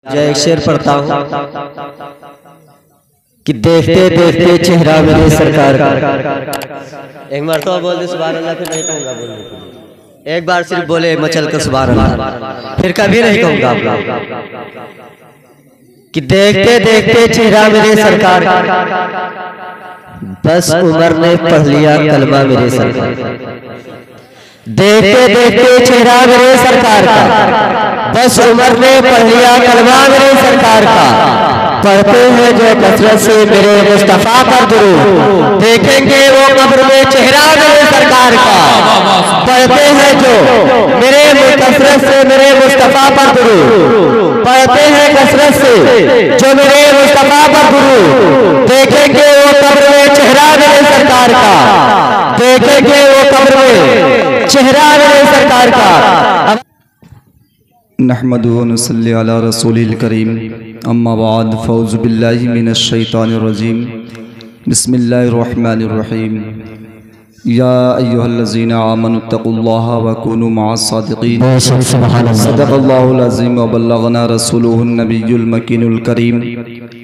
जय एक शेर पढ़ता हूँ कि देखते देखते चेहरा मेरे सरकार का। एक मरतबा बोल दे सुभान अल्लाह, फिर नहीं कहूँगा बोलने के लिए। एक बार सिर्फ बोले मचल कर सुभान अल्लाह, फिर कभी नहीं कहूँगा कि देखते देखते चेहरा मेरे सरकार का, बस उमर ने पढ़ लिया कलमा मेरे सरकार का। देखते देखते चेहरा मेरे सरकार का, बस उमर ने पढ़ लिया कलमा मेरे सरकार का। पढ़ते हैं जो कसरत से मेरे मुस्तफा पर दुरूद, देखेंगे वो कब्र में चेहरा मेरे सरकार का। पढ़ते हैं जो मेरे कसरत से मेरे मुस्तफा पर दुरूद, पढ़ते हैं कसरत से जो मेरे मुस्तफा पर दुरूद, देखेंगे वो कब्र में चेहरा मेरे सरकार का। देखेंगे वो कब्र में चेहरा मेरे सरकार का। नहमदुहु व नसल्ली अला रसूलिल करीम, अम्मा बाद, फ़ौज़ु बिल्लाहि मिनश शैतानिर रजीम, बिस्मिल्लाहिर रहमानिर रहीम। या अय्युहल्लज़ीना आमनुत्तक़ुल्लाहा व कूनू मअस सादिक़ीन। सदक़ल्लाहुल अज़ीम व बल्लगना रसूलुहुन नबियुल मकीनुल करीम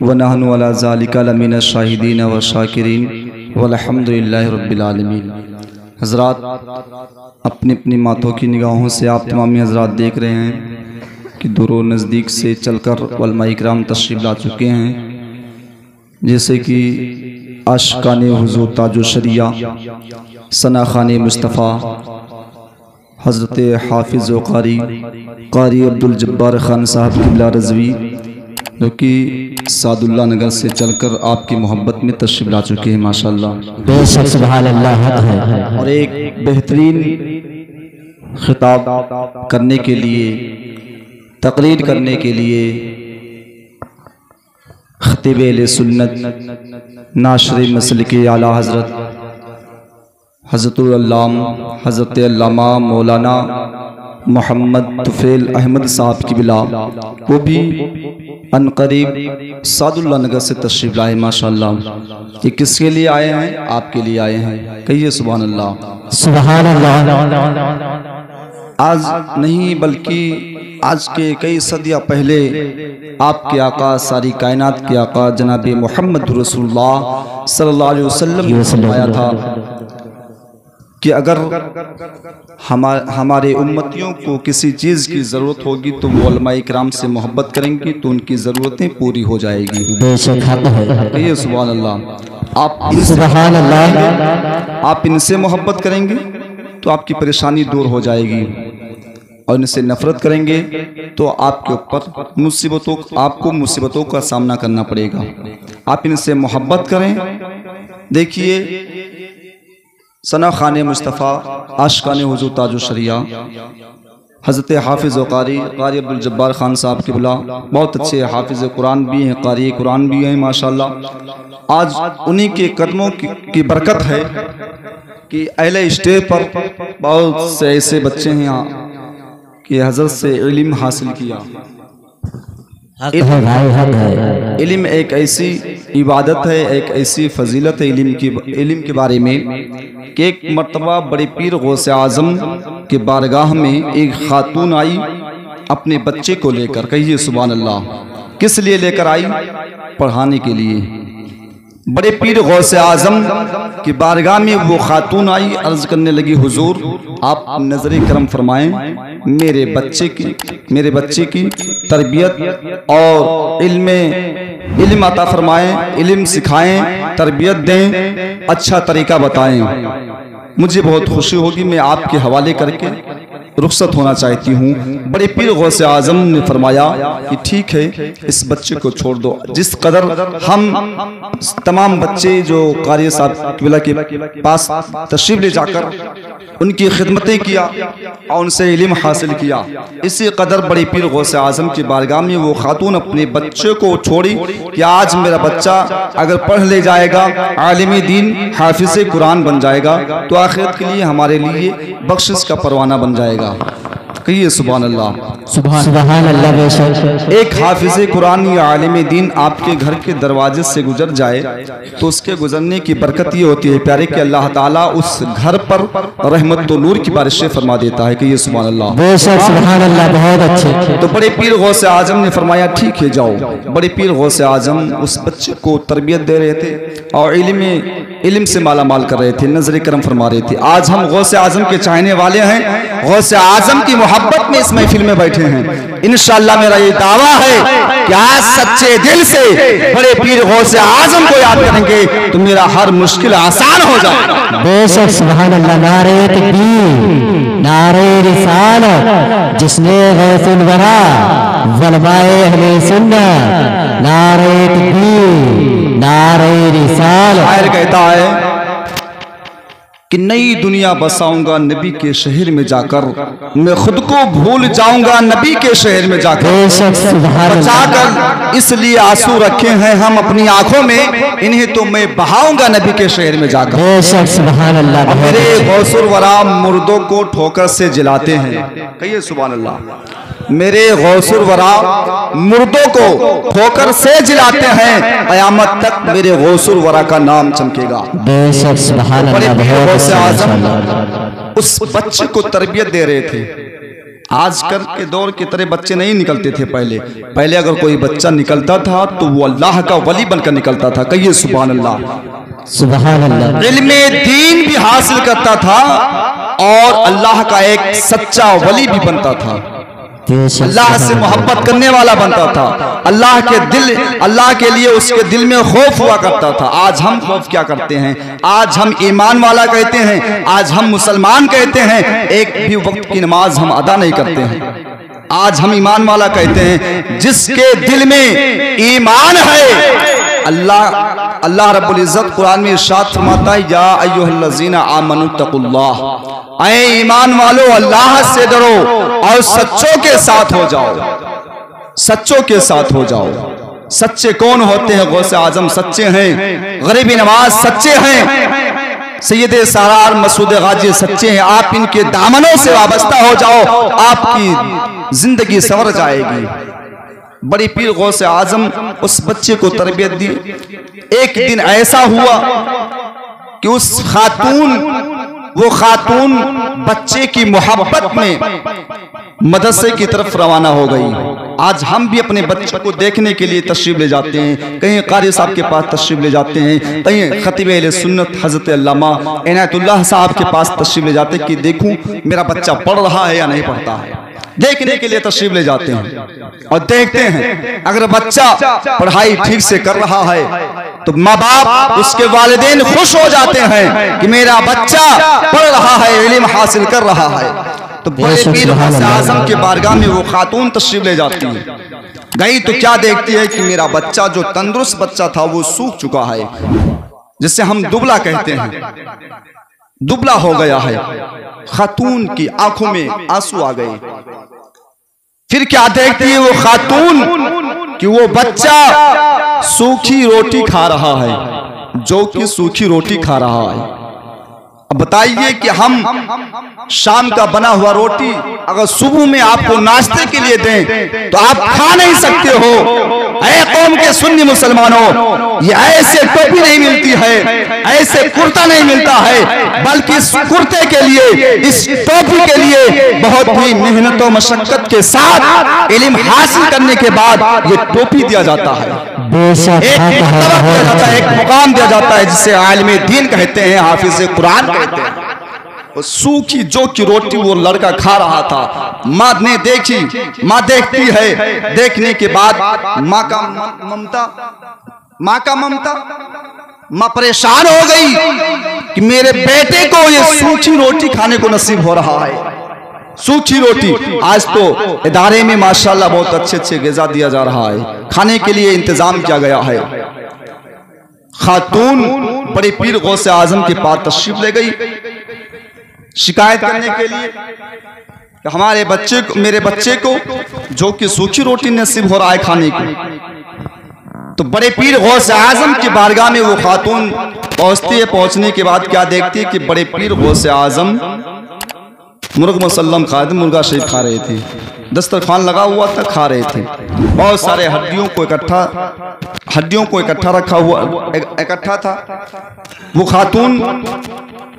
व नहनु अला ज़ालिका लमिनश शाहिदीन व शाकिरीन वल्हम्दुलिल्लाहि रब्बिल आलमीन। हज़रात, अपनी अपनी मातों की निगाहों से आप तमामी हज़रात देख रहे हैं कि दूर नज़दीक से चलकर उलमा इकराम तशरीफ़ ला चुके हैं, जैसे कि आशिकाने हुज़ूर ताजुश शरिया सना खाने मुस्तफ़ा हज़रत हाफिज़ व कारी अब्दुल जब्बार खान साहब क़िबला रज़वी, जो कि सादुल्ला नगर से चलकर आपकी मोहब्बत में तशरीफ़ ला चुके हैं माशाअल्लाह। सुभान अल्लाह। और एक बेहतरीन खिताब करने के लिए, तकरीर करने के लिए खतीब अहले सुन्नत नाशर मसलक आला हज़रत हज़रतुल अल्लाम हज़रत अल्लामा मौलाना मोहम्मद तुफ़ैल अहमद साहब की बिला, वो भी अनकरीब सादुल्ला नगर से तशरीफ़ लाए माशाअल्लाह। ये किसके लिए आए हैं? आपके लिए आए हैं। कहिए सुभान अल्लाह। सुभान अल्लाह। आज नहीं बल्कि आज के कई सदियाँ पहले आपके आका, सारी कायनात के आका जनाब मोहम्मद रसूलुल्लाह सल्लल्लाहु अलैहि वसल्लम आया था कि अगर हमारे उम्मतियों को किसी चीज़ की ज़रूरत होगी तो वो उलमा इकराम से मोहब्बत करेंगी तो उनकी ज़रूरतें पूरी हो जाएगी। ये सुभान अल्लाह। आप इनसे मोहब्बत करेंगे तो आपकी परेशानी दूर हो जाएगी, और इनसे नफ़रत करेंगे तो आपके ऊपर आपको मुसीबतों का सामना करना पड़ेगा। आप इनसे मोहब्बत करें। देखिए, सना खाने मुस्तफ़ा आशिकाने हुज़ूर ताजुश शरिया हज़रत हाफिज़ व कारी अब्दुल जब्बार खान साहब की बिला, बहुत अच्छे हाफिज़ कुरान भी हैं, कारी कुरान भी हैं माशाअल्लाह। आज उन्हीं के कदमों की बरकत है कि अहले स्टेज पर बहुत से ऐसे बच्चे हैं यहाँ कि हज़रत से इल्म हासिल किया। इल्म एक ऐसी इबादत है, एक ऐसी फजीलत है इल्म के बारे में कि एक मर्तबा बड़े पीर गौसे आज़म के बारगाह में एक खातून आई अपने बच्चे को लेकर। कहिए सुभान अल्लाह। किस लिए लेकर आई? पढ़ाने के लिए। बड़े पीर गौसे आज़म की बारगाह में वो खातून आई, अर्ज करने लगी, हुजूर आप नजर करम फरमाएं, मेरे बच्चे की तरबियत और इल्म अता फरमाएं, इल्म सिखाएं, तरबियत दें, अच्छा तरीका बताएं। मुझे बहुत खुशी होगी, मैं आपके हवाले करके रुखसत होना चाहती हूँ। बड़े पीर गौसे आज़म ने फरमाया कि ठीक है, इस बच्चे को छोड़ दो। जिस कदर हम तमाम बच्चे जो कारी साहब क़िबला के पास तशरीफ़ ले जाकर उनकी खिदमतें किया और उनसे इल्म हासिल किया, इसी कदर बड़ी पीर गौसे आज़म की बारगाह में वो खातून अपने बच्चे को छोड़ी कि आज मेरा बच्चा अगर पढ़ ले जाएगा, आलिम दीन हाफिज़ कुरान बन जाएगा तो आखिरत के लिए हमारे लिए बख्शिश का परवाना बन जाएगा। कहिए सुभान अल्लाह। सुभान अल्लाह। बेशक एक हाफिज कुरान या आलिम दीन आपके घर के दरवाजे से गुजर जाए तो उसके गुजरने की बरकत ये होती है प्यारे कि अल्लाह ताला उस घर पर रहमत व नूर की बारिशें फरमा देता है। कहिए सुभान अल्लाह। बेशक सुभान अल्लाह। बहुत अच्छे। तो बड़े पीर गौसे आजम ने फरमाया ठीक है जाओ। बड़े पीर गौसे आजम उस बच्चे को तरबियत दे रहे थे और इल्म से माला माल कर रहे थे, नजर करम फरमा रहे थे। आज हम गौसे आजम के चाहने वाले हैं, गौसे आजम की मोहब्बत में इस महफिल में बैठे हैं। इंशाअल्लाह मेरा ये दावा है कि आज सच्चे दिल से बड़े पीर गौसे आजम को याद करेंगे तो मेरा हर मुश्किल आसान हो जाएगा। बेशक सुभान अल्लाह। नारे तकबीर, नारे रिसालत, जिसने गौसुल वरा वलवाए अहले सुन्नत, नारे तकबीर, नारे रिसालत। शायर कहता है कि नई दुनिया बसाऊंगा नबी के शहर में जाकर, मैं खुद को भूल जाऊंगा नबी के शहर में जाकर। बेशक सुभान अल्लाह। बचाकर इसलिए आंसू रखे हैं हम अपनी आंखों में, इन्हें तो मैं बहाऊंगा नबी के शहर में जाकर। बेशक सुभान अल्लाह। मेरे गौसुल वरा मुर्दों को ठोकर से जलाते हैं। कहिए सुभान अल्लाह। मेरे गौसुल वरा मुर्दों को ठोकर से जलाते हैं, कयामत तक मेरे गौसुल वरा का नाम चमकेगा। बेशक सुभान अल्लाह। गौसे आजम उस बच्चे को तरबियत दे रहे थे। आजकल के दौर की तरह बच्चे नहीं निकलते थे। पहले अगर कोई बच्चा निकलता था तो वो अल्लाह का वली बनकर निकलता था। कहिए सुभान अल्लाह। सुभान अल्लाह। इल्मे दीन भी हासिल करता था और अल्लाह का एक सच्चा वली भी बनता था, अल्लाह से मोहब्बत करने वाला बनता था। अल्लाह के लिए उसके दिल में खौफ हुआ करता था। आज हम खौफ क्या करते हैं? आज हम ईमान वाला कहते हैं, आज हम मुसलमान कहते हैं, एक भी वक्त की नमाज हम अदा नहीं करते हैं। आज हम ईमान वाला कहते हैं जिसके दिल में ईमान है। अल्लाह रब्बुल इज्जत कुरान में इरशाद फरमाता है, या अय्युहल्लज़ीना आमनु तक़ुल्लाह, ऐ ईमान वालो अल्लाह से डरो और सच्चों के साथ हो जाओ। सच्चों के साथ हो जाओ। सच्चे कौन होते हैं? गौसे आजम सच्चे हैं, गरीबी नवाज सच्चे हैं, सैयदे सारार मसूद गाजी सच्चे हैं। आप इनके दामनों से वाबस्ता हो जाओ, आपकी जिंदगी संवर जाएगी। बड़ी पीर गौसे आजम उस बच्चे को तरबियत दी। एक दिन ऐसा हुआ कि वो खातून बच्चे की मोहब्बत में मदरसे की तरफ रवाना हो गई। आज हम भी अपने बच्चे को देखने के लिए तशरीफ ले जाते हैं, कहीं कारी साहब के पास तशरीफ ले जाते हैं, कहीं खतीब अहले सुन्नत हजरत अल्लामा इनायतुल्लाह साहब के पास तशरीफ ले जाते हैं कि देखूं मेरा बच्चा पढ़ रहा है या नहीं पढ़ता है। देखने के लिए तशरीफ ले जाते हैं और देखते हैं अगर बच्चा पढ़ाई ठीक से कर रहा है तो माँ बाप उसके वालिदैन खुश हो जाते हैं कि मेरा बच्चा पढ़ रहा है, इल्म हासिल कर रहा है। तो बड़े पीर गौसे आजम के बारगाह में वो खातून तशरीफ ले जाती है। गई तो क्या देखती है कि मेरा बच्चा जो तंदुरुस्त बच्चा था वो सूख चुका है, जिसे हम दुबला कहते हैं, दुबला हो गया है। खातून की आंखों में आंसू आ गए। फिर क्या देखती है वो खातून कि वो बच्चा सूखी रोटी खा रहा है, जो कि सूखी रोटी खा रहा है। अब बताइए कि हम शाम का बना हुआ रोटी अगर सुबह में आपको नाश्ते के लिए दें तो आप खा नहीं सकते हो। ऐ कौम के सुन्नी मुसलमानों, ये ऐसे टोपी नहीं मिलती है, ऐसे कुर्ता नहीं मिलता है, बल्कि इस कुर्ते के लिए, इस टोपी के लिए बहुत ही मेहनत और मशक्कत के साथ इल्म हासिल करने के बाद ये टोपी दिया जाता है, एक मुकाम दिया जाता है जिसे आलिम दीन कहते हैं, हाफिज कुरान कहते हैं। सूखी जो की रोटी वो लड़का खा रहा था। माँ ने देखी, माँ देखती है, देखने के बाद माँ का ममता, माँ परेशान हो गई कि मेरे बेटे को ये सूखी रोटी खाने को नसीब हो रहा है। सूखी रोटी, आज तो इदारे में माशाल्लाह बहुत अच्छे ग़िज़ा दिया जा रहा है, खाने के लिए इंतजाम किया गया है। खातून बड़े पीर गौसे आजम के पास तशरीफ ले गई शिकायत करने के लिए कि हमारे बच्चे को, मेरे बच्चे को जो कि सूखी रोटी नसीब हो रहा है खाने की। तो बड़े पीर गौसे आजम की बारगाह में वो खातून पहुंचती है। पहुंचने के बाद क्या देखती है कि बड़े पीर गौसे आजम मुर्ग मुसल्लम खा रहे थे, मुर्गा शरीफ खा रहे थे, दस्तरखान लगा हुआ था, खा रहे थे। बहुत सारे हड्डियों को इकट्ठा रखा हुआ इकट्ठा था। वो खातून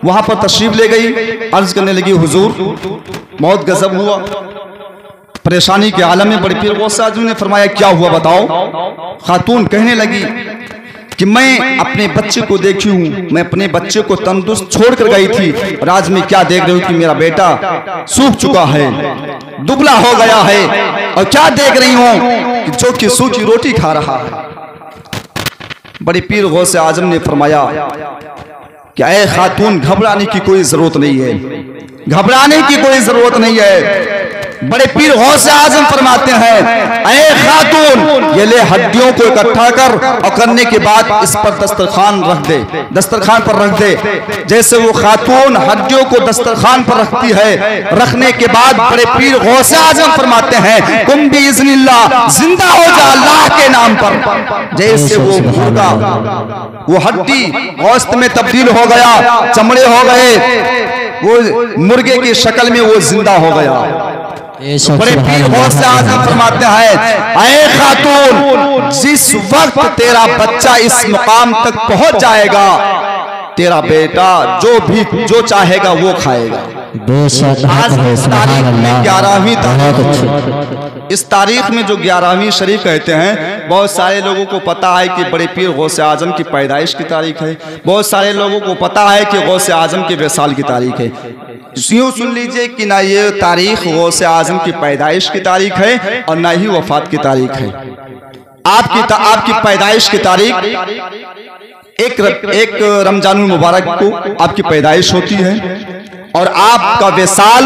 वहां पर तशरीफ ले गई, अर्ज करने लगी, हुजूर बहुत गजब हुआ, परेशानी के आलम में बड़े पीर गौसे आज़म ने फरमाया क्या हुआ बताओ। खातून कहने लगी कि मैं अपने बच्चे को देखी हूँ, मैं अपने बच्चे को तंदुरुस्त छोड़ कर गई थी और आज मैं क्या देख रही हूँ कि मेरा बेटा सूख चुका है, दुबला हो गया है, और क्या देख रही हूँ कि जो कि सूखी रोटी खा रहा है। बड़े पीर गौसे आज़म ने फरमाया कि ऐ खातून घबराने की कोई जरूरत नहीं है, घबराने की कोई जरूरत नहीं है। बड़े पीर गौसे आज़म फरमाते हैं, ऐ खातून ये ले हड्डियों को इकट्ठा कर और करने के बाद इस पर दस्तरखान रख दे, दस्तरखान पर रख दे। जैसे वो खातून हड्डियों को दस्तरखान पर रखती है, रखने के बाद बड़े पीर गौसे आज़म फरमाते हैं कुम बिइज़्निल्लाह, जिंदा हो जा अल्लाह के नाम पर। जैसे वो मुर्गा वो हड्डी गोश्त में तब्दील हो गया, चमड़े हो गए, वो मुर्गे की शक्ल में वो जिंदा हो गया। बड़े पीर गौसे आज़म फरमाते हैं, ऐ खातून जिस वक्त तेरा बच्चा इस मुकाम तक पहुंच जाएगा, तेरा बेटा जो चाहेगा वो खाएगा। आज तारीख में 11वीं तारीख, इस तारीख में जो 11वीं शरीफ कहते हैं, बहुत सारे लोगों को पता है कि बड़े पीर गौसे आज़म की पैदाइश की तारीख है, बहुत सारे लोगों को पता है कि गौसे आज़म के विसाल की तारीख है। यूं सुन लीजिए कि ना ये तारीख गौसे आज़म की पैदाइश की तारीख है और ना ही वफात की तारीख है। आपकी पैदाइश की तारीख एक रमजानुल मुबारक को आपकी पैदाइश होती है और आपका विसाल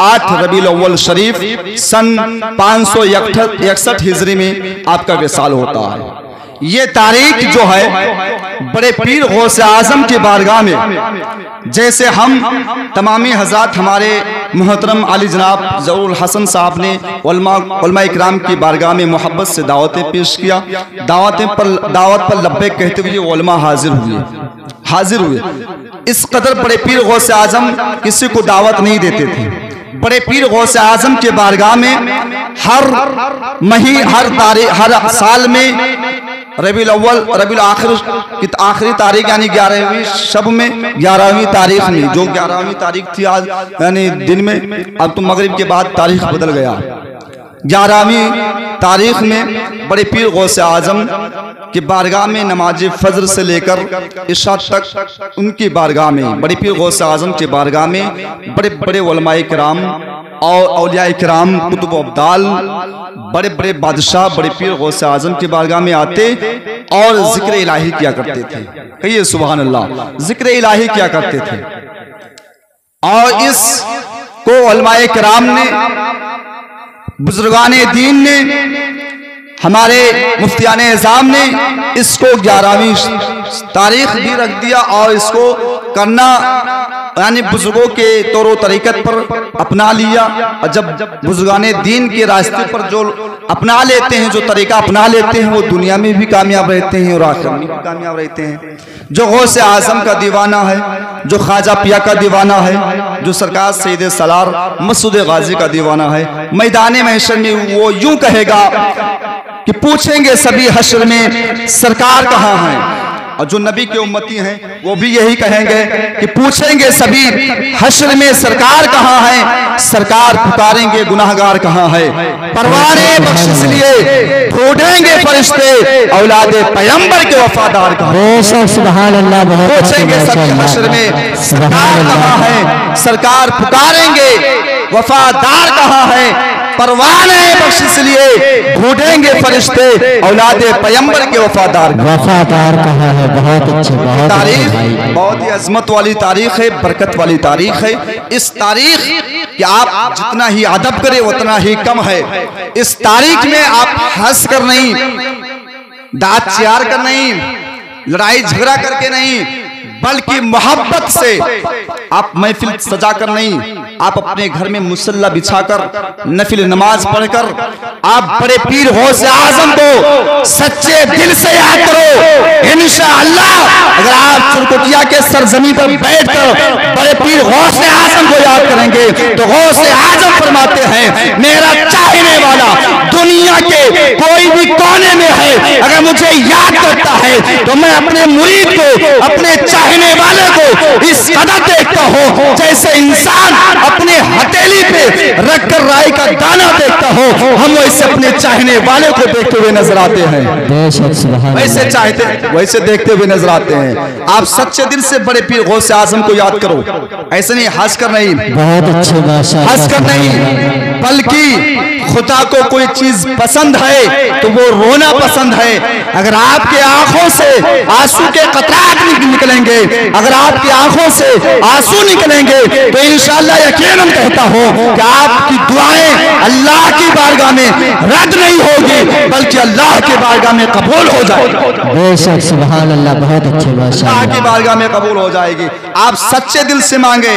8 रबीउल अव्वल शरीफ सन 561 हिजरी में आपका विसाल होता है। ये तारीख जो है बड़े पीर गौसे आज़म की बारगाह में, जैसे हम तमामी हज़रात हमारे मोहतरम आली जनाब ज़रूर हसन साहब ने उलमा इकराम की बारगाह में मोहब्बत से दावतें पेश किया, दावत पर लब्बैक कहते हुए उलमा हाजिर हुए। इस कदर बड़े पीर गौसे आज़म किसी को दावत नहीं देते थे। बड़े पीर गौसे आज़म के बारगाह में हर साल में रबीउल आखिर की आखिरी तारीख यानी 11वीं शब में 11वीं तारीख में, जो 11वीं तारीख थी आज यानी दिन में, अब तो मगरिब के बाद तारीख बदल गया। 11वीं तारीख में बड़े पीर गौसे आज़म की बारगाह में नमाज फजर से लेकर इशा तक उनकी बारगाह में, बड़े पीर गौसे आज़म की बारगाह में बड़े बड़े उलमाए किराम और औलियाए किराम, कुतुब अब्दाल, बड़े बड़े बादशाह बड़े पीर गौसे आज़म की बारगाह में आते और जिक्र इलाही किया करते थे। कहिए सुभान अल्लाह, जिक्र इलाही किया करते थे। और इस को उलमाए किराम ने, बुजुर्गाने दीन ने, हमारे मुफ्तियाने निज़ाम ने इसको 11वीं तारीख भी रख दिया और इसको करना यानी बुजुर्गों के तौर तरीक़त पर अपना लिया। और जब बुजुर्गाने दीन के रास्ते पर जो अपना लेते हैं, जो तरीका अपना लेते हैं, वो दुनिया में भी कामयाब रहते हैं और आखिरत में भी कामयाब रहते हैं। जो गौसे आज़म का दीवाना है, जो ख्वाजा पिया का दीवाना है, जो सरकार सैयद सलार मसूद गाजी का दीवाना है, मैदान महशर में वो यूं कहेगा कि पूछेंगे सभी हश्र में सरकार कहाँ है। और जो नबी के उम्मती हैं वो भी यही कहेंगे कि पूछेंगे सभी हश्र में सरकार कहाँ है, सरकार पुकारेंगे गुनाहगार कहाँ है। परवाने बख्शिश लिए ढूंढेंगे फरिश्ते औलादे पैगंबर के वफादार कहाँ है। सुभान अल्लाह, पूछेंगे सभी हश्र में सरकार कहाँ है, सरकार पुकारेंगे वफादार कहाँ है। परवाने बख्शिश लिए ढूंढेंगे फरिश्ते औलादे पैगंबर के वफादार कहाँ है। बहुत अच्छे, बहुत तारीख बहुत ही अजमत वाली तारीख है, बरकत वाली तारीख है। इस तारीख कि आप जितना ही अदब करें उतना ही कम है। इस तारीख में आप हंस कर नहीं, दांत चियार कर नहीं, लड़ाई झगड़ा करके नहीं, बल्कि मोहब्बत से आप महफिल सजाकर नहीं, आप अपने घर में मुसल्ला बिछाकर नफिल नमाज पढ़कर आप बड़े पीर गौसे आजम को सच्चे दिल से याद करो। इंशाअल्लाह अगर आप चुरकुटिया के सरजमी पर बैठकर बड़े पीर गौसे आजम को याद करेंगे तो गौसे आजम फरमाते हैं, मेरा चाहने वाला दुनिया के कोई भी कोने में है, अगर मुझे याद करता है तो मैं अपने मुरीद को, अपने चाहने वाले को इस कदर देखता हूँ जैसे इंसान अपने हथेली पे रखकर राई का दाना देखता हो, हम वैसे अपने चाहने वाले को देखते हुए नजर आते हैं, वैसे देखते हुए नजर आते हैं। आप सच्चे दिल से बड़े पीर गौसे आजम को याद करो, ऐसे नहीं हंस कर नहीं, बहुत अच्छे भाषा, हंस कर नहीं, बल्कि खुदा को कोई चीज पसंद है तो वो रोना पसंद है। अगर आपके आंखों से आंसू के कतरात निकलेंगे, अगर आपकी आंखों से आंसू निकलेंगे तो इंशाअल्लाह यकीनन कहता हूं कि आपकी दुआएं अल्लाह की बारगाह में रद्द नहीं होगी बल्कि अल्लाह की बारगाह में कबूल हो जाएगी। बेशक सुभान अल्लाह, बहुत अच्छे भाषा, अल्लाह की बारगाह में कबूल हो जाएगी। आप सच्चे दिल से मांगे,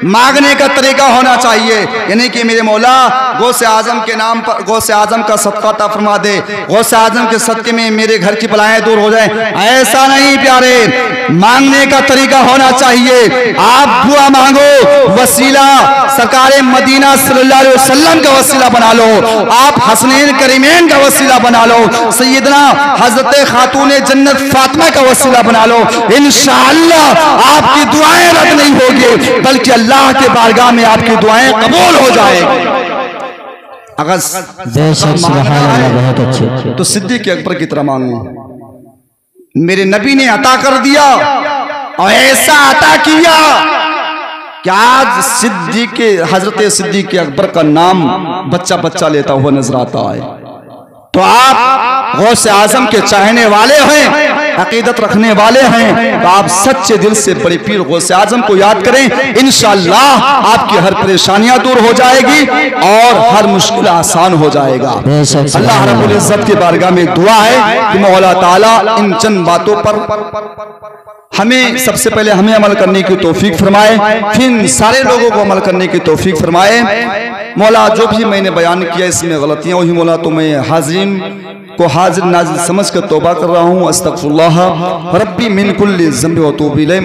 मांगने का तरीका होना चाहिए, यानी कि मेरे मौला गौसे आजम के नाम पर गौसे आजम का सदका अता फरमा दे, गौसे आजम के सदके में मेरे घर की बलाएं दूर हो जाए, ऐसा नहीं प्यारे। मांगने का तरीका होना चाहिए, आप दुआ मांगो, वसीला सरकार मदीना सल्लल्लाहु अलैहि वसल्लम का वसीला बना लो, आप हसनैन करीमैन का वसीला बना लो, सैयदना हजरत खातून जन्नत फातिमा का वसीला बना लो, इंशाअल्लाह आपकी दुआएं रद्द नहीं होगी बल्कि अल्लाह के बारगाह में आपकी दुआएं कबूल हो जाएगी। अगर बहुत अच्छे, तो सिद्दीक़ अकबर की तरह मांगो, मेरे नबी ने अता कर दिया और ऐसा अता किया कि आज सिद्दीक़ हजरत सिद्दीक़ अकबर का नाम बच्चा बच्चा लेता हुआ नजर आता है। तो आप गौसे आजम के चाहने वाले हैं, अकीदत रखने वाले हैं, तो आप सच्चे दिल से बड़े पीर गौसे आजम को याद करें, इंशाअल्लाह आपकी हर परेशानियां दूर हो जाएगी और हर मुश्किल आसान हो जाएगा। अल्लाह रब्बुल इज्जत की बारगाह में दुआ है कि मौला ताला इन चंद बातों पर हमें सबसे पहले हमें अमल करने की तौफीक फरमाए, फिर सारे लोगों को अमल करने की तौफीक फरमाए। मौला जो भी मैंने बयान किया इसमें गलतियां हुई मौला तो मैं हाजिरीन को हाजिर नाजिर समझ कर तौबा कर रहा हूँ। अस्तगफिरुल्लाह रब्बी मिन कुल्ली ज़ंबि व अतूबु इलैह।